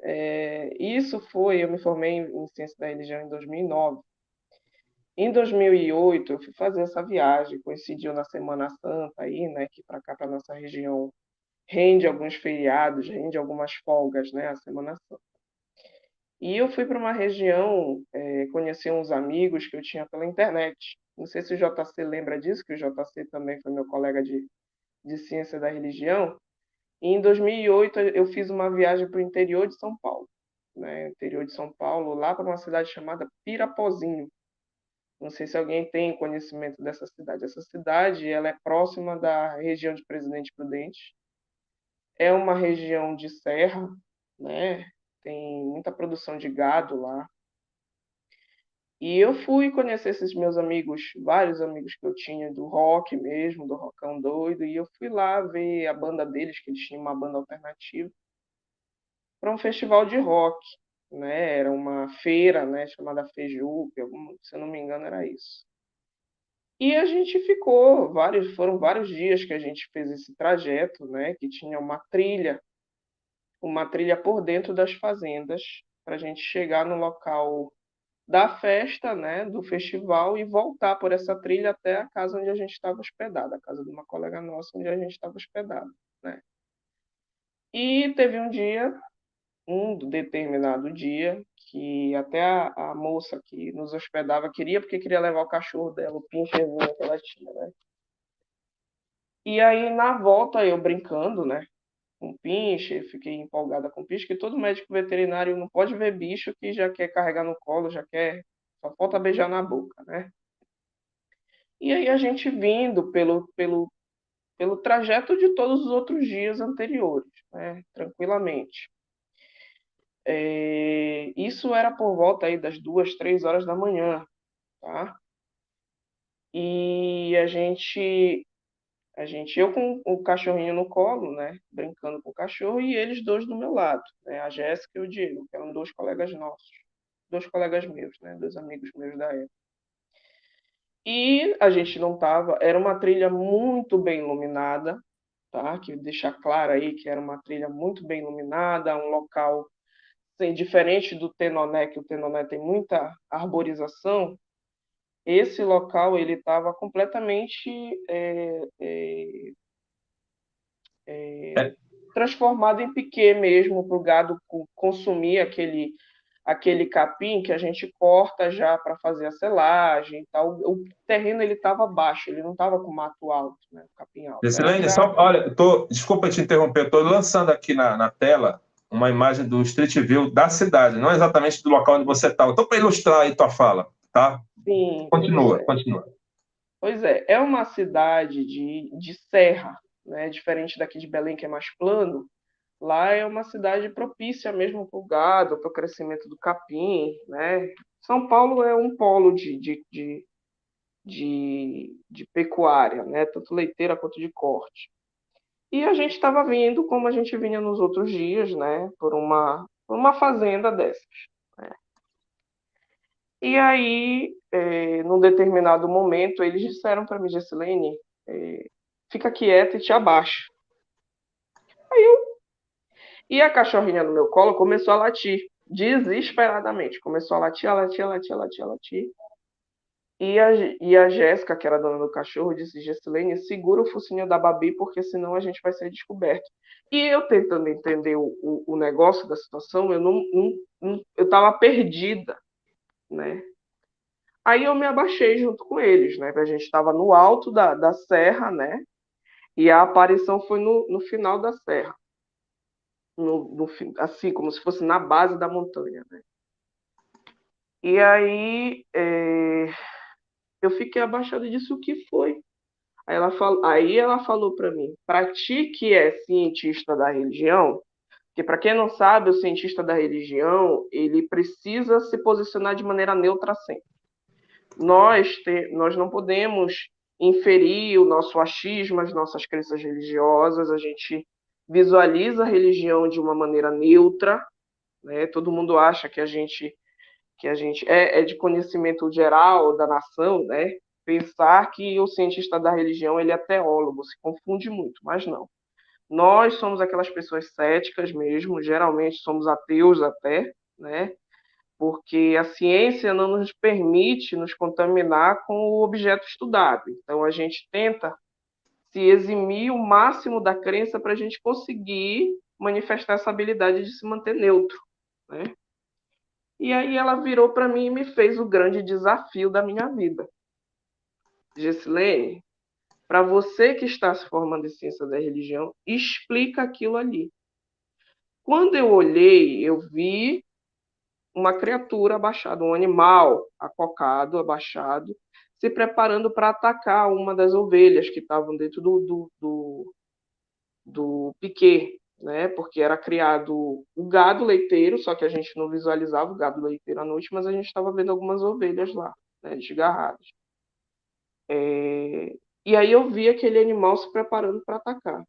Eu me formei em Ciência da Religião em 2009. Em 2008, eu fui fazer essa viagem, coincidiu na Semana Santa aí, né, que para cá, para nossa região, rende alguns feriados, rende algumas folgas, né, a Semana Santa. E eu fui para uma região, conhecer uns amigos que eu tinha pela internet. Não sei se o JC lembra disso, que o JC também foi meu colega de Ciência da Religião. E em 2008 eu fiz uma viagem para o interior de São Paulo, né, interior de São Paulo, lá para uma cidade chamada Pirapozinho. Não sei se alguém tem conhecimento dessa cidade. Essa cidade, ela é próxima da região de Presidente Prudente. É uma região de serra, né? Tem muita produção de gado lá. E eu fui conhecer esses meus amigos, vários amigos que eu tinha do rock mesmo, do rockão doido, e eu fui lá ver a banda deles, que eles tinham uma banda alternativa, para um festival de rock, né? Era uma feira, né, chamada Fejup, se eu não me engano era isso. E a gente ficou foram vários dias que a gente fez esse trajeto, né, que tinha uma trilha por dentro das fazendas, para a gente chegar no local da festa, né, do festival e voltar por essa trilha até a casa onde a gente estava hospedado, a casa de uma colega nossa onde a gente estava hospedado, né. E teve um determinado dia, que até a moça que nos hospedava queria, porque queria levar o cachorro dela, o pincherzinho que ela tinha, né. E aí, na volta, eu brincando, né, com pinche, fiquei empolgada com pinche, que todo médico veterinário não pode ver bicho que já quer carregar no colo, já quer, só falta beijar na boca, né? E aí a gente vindo pelo trajeto de todos os outros dias anteriores, né, tranquilamente. Isso era por volta aí das 2, 3 horas da manhã, tá? E eu com o cachorrinho no colo, né, brincando com o cachorro, e eles dois do meu lado, né, a Jéssica e o Diego, que eram dois colegas nossos, dois colegas meus, né, dois amigos meus da época. E a gente não tava, era uma trilha muito bem iluminada, tá? Que deixar claro aí que era uma trilha muito bem iluminada, um local assim, diferente do Tenoné, que o Tenoné tem muita arborização. Esse local ele estava completamente É, transformado em piquê mesmo, para o gado consumir aquele capim que a gente corta já para fazer a selagem e tal. O terreno ele estava baixo, ele não estava com mato alto, né, capim alto. Era Gessilene, já. olha, desculpa te interromper, estou lançando aqui na tela uma imagem do Street View da cidade, não exatamente do local onde você estava. Estou para ilustrar aí tua fala, tá? Sim, pois Continua, é. continua. Pois é uma cidade de serra, né? Diferente daqui de Belém, que é mais plano. Lá é uma cidade propícia mesmo para o gado, para o crescimento do capim, né? São Paulo é um polo de pecuária, né? Tanto leiteira quanto de corte. E a gente estava vindo, como a gente vinha nos outros dias, né? Por uma fazenda dessas, né? E aí, num determinado momento, eles disseram para mim, Gessilene, fica quieta e te abaixa. E a cachorrinha no meu colo começou a latir, desesperadamente. Começou a latir, a latir, a latir, a latir, a latir. E a Jéssica, que era a dona do cachorro, disse: Gessilene, segura o focinho da Babi, porque senão a gente vai ser descoberto. E eu tentando entender o negócio da situação, eu estava perdida, né? Aí eu me abaixei junto com eles, né? A gente estava no alto da serra, né? E a aparição foi no final da serra, assim, como se fosse na base da montanha, né? E aí eu fiquei abaixada e disse: o que foi? Aí ela falou para mim: para ti que é cientista da religião, que para quem não sabe, o cientista da religião ele precisa se posicionar de maneira neutra sempre. Nós não podemos inferir o nosso achismo, as nossas crenças religiosas, a gente visualiza a religião de uma maneira neutra, né? Todo mundo acha que a gente é de conhecimento geral da nação, né? Pensar que o cientista da religião ele é teólogo, se confunde muito, mas não. Nós somos aquelas pessoas céticas mesmo, geralmente somos ateus até, né? Porque a ciência não nos permite nos contaminar com o objeto estudado. Então, a gente tenta se eximir o máximo da crença para a gente conseguir manifestar essa habilidade de se manter neutro, né? E aí ela virou para mim e me fez o grande desafio da minha vida. Gessilene, para você que está se formando em ciência da religião, explica aquilo ali. Quando eu olhei, eu vi uma criatura abaixada, um animal acocado, abaixado, se preparando para atacar uma das ovelhas que estavam dentro do piquê, né? Porque era criado o gado leiteiro, só que a gente não visualizava o gado leiteiro à noite, mas a gente estava vendo algumas ovelhas lá, né, desgarradas. E aí eu vi aquele animal se preparando para atacar,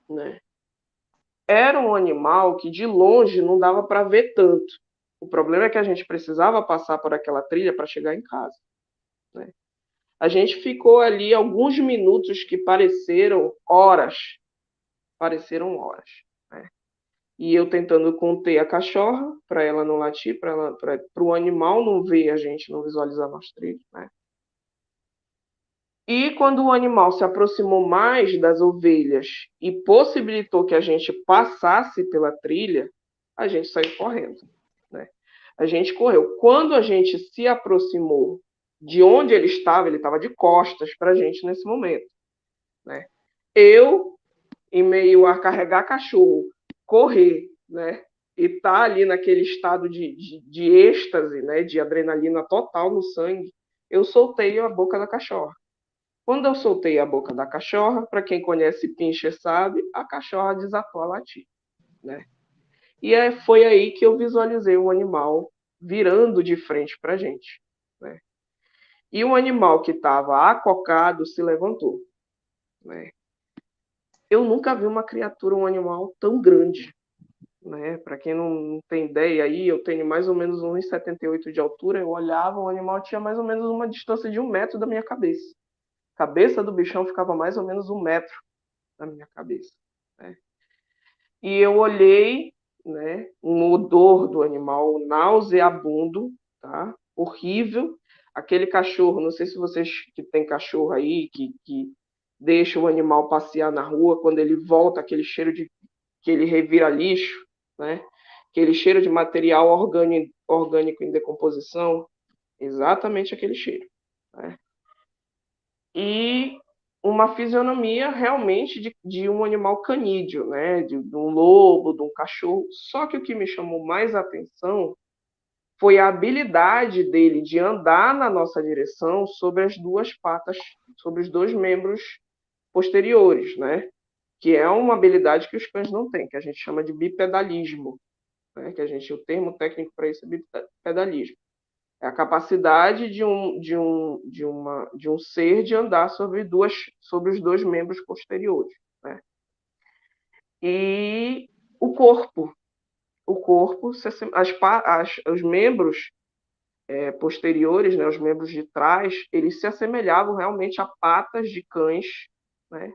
né? Era um animal que de longe não dava para ver tanto. O problema é que a gente precisava passar por aquela trilha para chegar em casa, né? A gente ficou ali alguns minutos que pareceram horas, né? E eu tentando conter a cachorra para ela não latir, para o animal não ver a gente, não visualizar nós trilhos, né? E quando o animal se aproximou mais das ovelhas e possibilitou que a gente passasse pela trilha, a gente saiu correndo, né? A gente correu. Quando a gente se aproximou de onde ele estava de costas para a gente nesse momento, né? Eu, em meio a carregar cachorro, correr, né? E tá ali naquele estado de êxtase, né? De adrenalina total no sangue, eu soltei a boca da cachorra. Quando eu soltei a boca da cachorra, para quem conhece pincher sabe, a cachorra desatou a latir, né? E foi aí que eu visualizei o animal virando de frente para a gente, né? E o animal que estava acocado se levantou, né? Eu nunca vi uma criatura, um animal tão grande, né? Para quem não tem ideia aí, eu tenho mais ou menos 1,78 de altura, eu olhava, o animal tinha mais ou menos uma distância de 1 metro da minha cabeça. A cabeça do bichão ficava mais ou menos 1 metro da minha cabeça, né? E eu olhei, né, um odor do animal nauseabundo, tá? Horrível. Aquele cachorro, não sei se vocês que têm cachorro aí, que deixa o animal passear na rua, quando ele volta, aquele cheiro de que ele revira lixo, né? Aquele cheiro de material orgânico em decomposição, exatamente aquele cheiro, né? E uma fisionomia realmente de um animal canídeo, né? De um lobo, de um cachorro. Só que o que me chamou mais atenção foi a habilidade dele de andar na nossa direção sobre as duas patas, sobre os dois membros posteriores, né? Que é uma habilidade que os cães não têm, que a gente chama de bipedalismo, né? Que o termo técnico para isso é bipedalismo. É a capacidade de um ser de andar sobre os dois membros posteriores, né? E o corpo, os membros posteriores, né, os membros de trás, eles se assemelhavam realmente a patas de cães, né?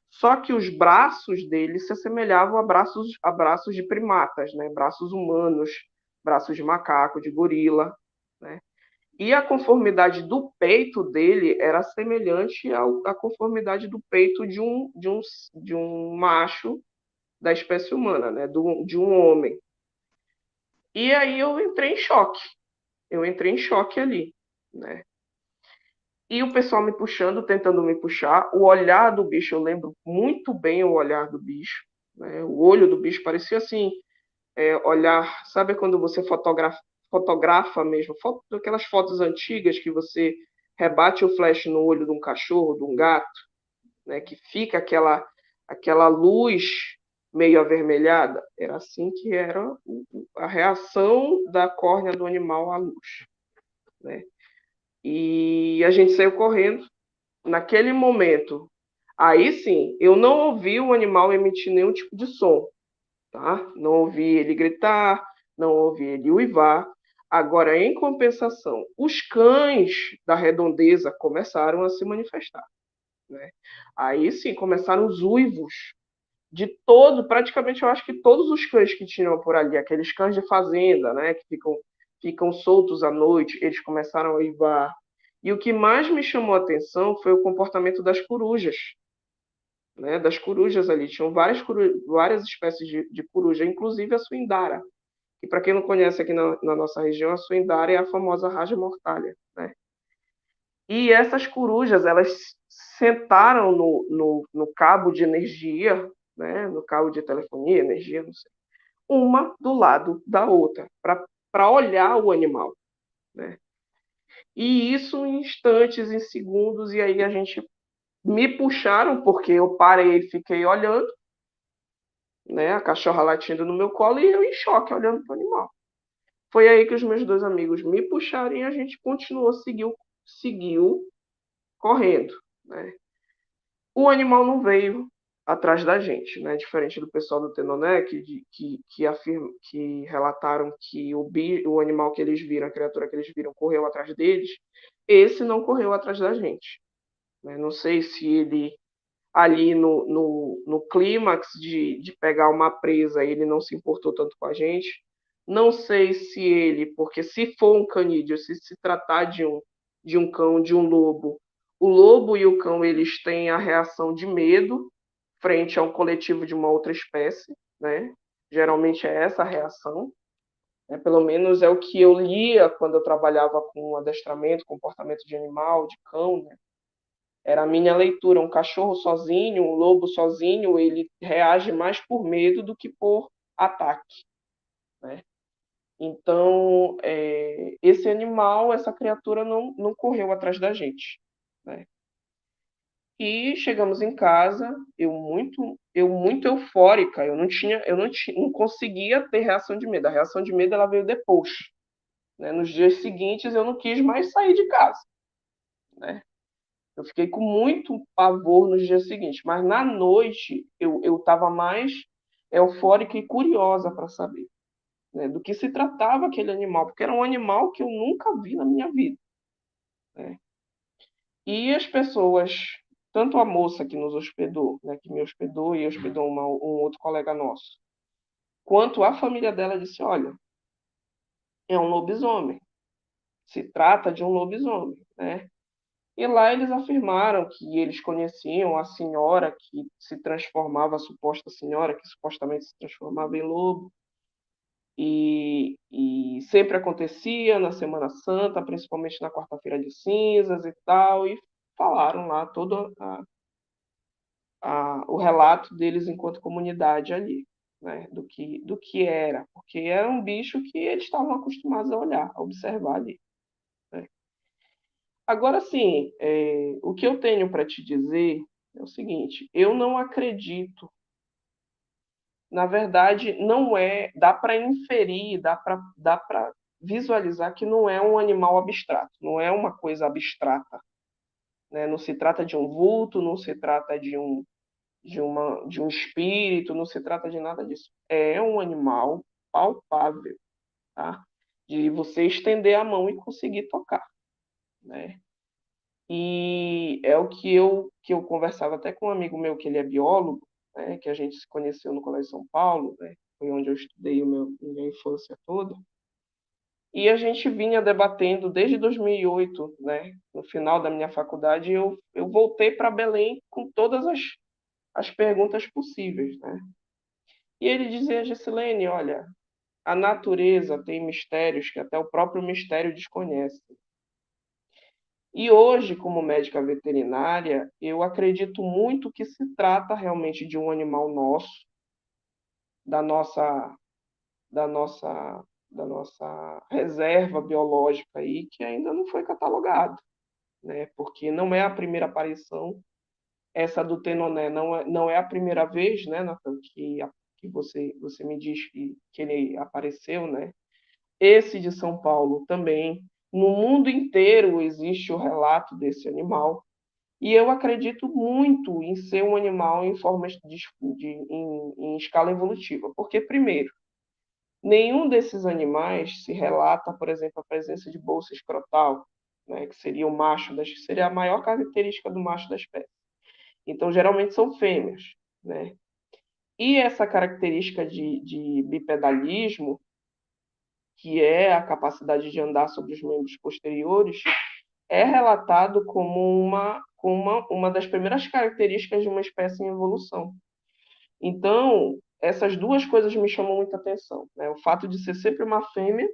Só que os braços deles se assemelhavam a braços de primatas, né? Braços humanos, braços de macaco, de gorila, né? E a conformidade do peito dele era semelhante à conformidade do peito de um macho da espécie humana, né? De um homem. E aí eu entrei em choque. Eu entrei em choque ali, né? E o pessoal me puxando, tentando me puxar. O olhar do bicho, eu lembro muito bem o olhar do bicho, né? O olho do bicho parecia assim, olhar, sabe quando você fotografa mesmo, aquelas fotos antigas que você rebate o flash no olho de um cachorro, de um gato, né, que fica aquela luz meio avermelhada, era assim que era a reação da córnea do animal à luz, né? E a gente saiu correndo. Naquele momento, aí sim, eu não ouvi o animal emitir nenhum tipo de som, tá? Não ouvi ele gritar, não ouvi ele uivar. Agora, em compensação, os cães da redondeza começaram a se manifestar, né? Aí sim, começaram os uivos, de todo, praticamente eu acho que todos os cães que tinham por ali, aqueles cães de fazenda, né, que ficam soltos à noite, eles começaram a uivar. E o que mais me chamou a atenção foi o comportamento das corujas, né, das corujas ali. Tinham várias espécies de coruja, inclusive a suindara. E para quem não conhece aqui na nossa região, a suindara é a famosa Raja mortalha, né? E essas corujas, elas sentaram no cabo de energia, né, no cabo de telefonia, energia, não sei, uma do lado da outra, para olhar o animal, né? E isso em instantes, em segundos, e aí a gente me puxaram, porque eu parei e fiquei olhando, né, a cachorra latindo no meu colo e eu em choque olhando para o animal. Foi aí que os meus dois amigos me puxaram e a gente continuou, seguiu correndo, né? O animal não veio atrás da gente, né? Diferente do pessoal do Tenoné, que relataram que o animal que eles viram, a criatura que eles viram, correu atrás deles. Esse não correu atrás da gente, né? Não sei se ele, ali no clímax de pegar uma presa, ele não se importou tanto com a gente. Não sei se ele, porque se for um canídeo, se tratar de um cão, de um lobo, o lobo e o cão eles têm a reação de medo frente a um coletivo de uma outra espécie, né? Geralmente é essa a reação, né? Pelo menos é o que eu lia quando eu trabalhava com adestramento, comportamento de animal, de cão, né? Era a minha leitura. Um cachorro sozinho, um lobo sozinho, ele reage mais por medo do que por ataque, né? Então, esse animal, essa criatura não correu atrás da gente, né? E chegamos em casa, eu muito eufórica, eu não conseguia ter reação de medo. A reação de medo ela veio depois, né? Nos dias seguintes eu não quis mais sair de casa, né? Eu fiquei com muito pavor nos dias seguintes, mas na noite eu estava mais eufórica e curiosa para saber, né, do que se tratava aquele animal, porque era um animal que eu nunca vi na minha vida, né? E as pessoas, tanto a moça que nos hospedou, né, que me hospedou e hospedou um outro colega nosso, quanto a família dela disse, olha, é um lobisomem, se trata de um lobisomem, né? E lá eles afirmaram que eles conheciam a senhora que se transformava, a suposta senhora que supostamente se transformava em lobo, e sempre acontecia na Semana Santa, principalmente na quarta-feira de cinzas e tal, e falaram lá todo o relato deles enquanto comunidade ali, né, do que era, porque era um bicho que eles estavam acostumados a olhar, a observar ali, né? Agora sim, o que eu tenho para te dizer é o seguinte: eu não acredito, na verdade, não é, dá para inferir, dá para visualizar que não é um animal abstrato, não é uma coisa abstrata, né? Não se trata de um vulto, não se trata de um espírito, não se trata de nada disso. É um animal palpável, tá? De você estender a mão e conseguir tocar, né? E é o que eu conversava até com um amigo meu, que ele é biólogo, né, que a gente se conheceu no Colégio São Paulo, né, foi onde eu estudei minha infância toda. E a gente vinha debatendo desde 2008, né, no final da minha faculdade, eu voltei para Belém com todas as perguntas possíveis, né? E ele dizia, Gessilene, olha, a natureza tem mistérios que até o próprio mistério desconhece. E hoje, como médica veterinária, eu acredito muito que se trata realmente de um animal nosso, da nossa, da nossa, da nossa reserva biológica aí, que ainda não foi catalogado, né? Porque não é a primeira aparição, essa do Tenoné não é a primeira vez, né, Nathan, que você me diz que ele apareceu, né? Esse de São Paulo também. No mundo inteiro existe o relato desse animal. E eu acredito muito em ser um animal em formas em escala evolutiva. Porque, primeiro, nenhum desses animais se relata, por exemplo, a presença de bolsa escrotal, né, que seria o macho, seria a maior característica do macho da espécie. Então, geralmente são fêmeas, né? E essa característica de bipedalismo, que é a capacidade de andar sobre os membros posteriores, é relatado como uma das primeiras características de uma espécie em evolução. Então, essas duas coisas me chamam muita atenção, né? O fato de ser sempre uma fêmea,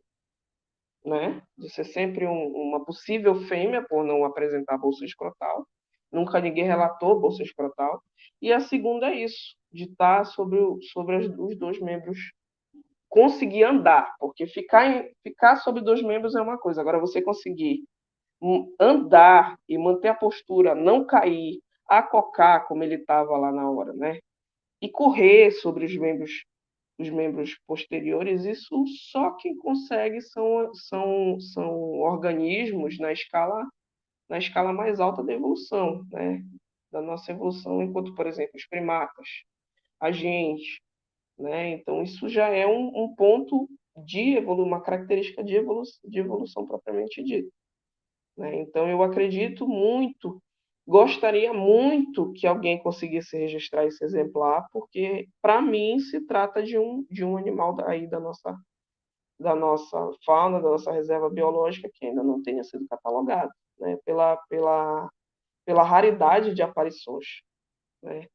né? De ser sempre uma possível fêmea por não apresentar bolsa escrotal. Nunca ninguém relatou bolsa escrotal. E a segunda é isso, de estar sobre os dois membros, conseguir andar, porque ficar sobre dois membros é uma coisa, agora você conseguir andar e manter a postura, não cair, acocar como ele estava lá na hora, né? E correr sobre os membros posteriores, isso só quem consegue são organismos na escala mais alta da evolução, né? Da nossa evolução, enquanto, por exemplo, os primatas, a gente, né? Então, isso já é um ponto uma característica de evolução propriamente dita. Né? Então, eu acredito muito, gostaria muito que alguém conseguisse registrar esse exemplar, porque, para mim, se trata de um animal daí da nossa fauna, da nossa reserva biológica, que ainda não tenha sido catalogado, né? Pela raridade de aparições. Né?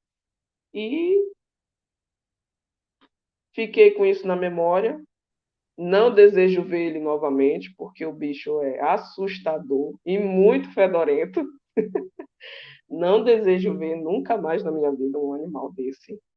E fiquei com isso na memória. Não desejo ver ele novamente, porque o bicho é assustador e muito fedorento. Não desejo ver nunca mais na minha vida um animal desse.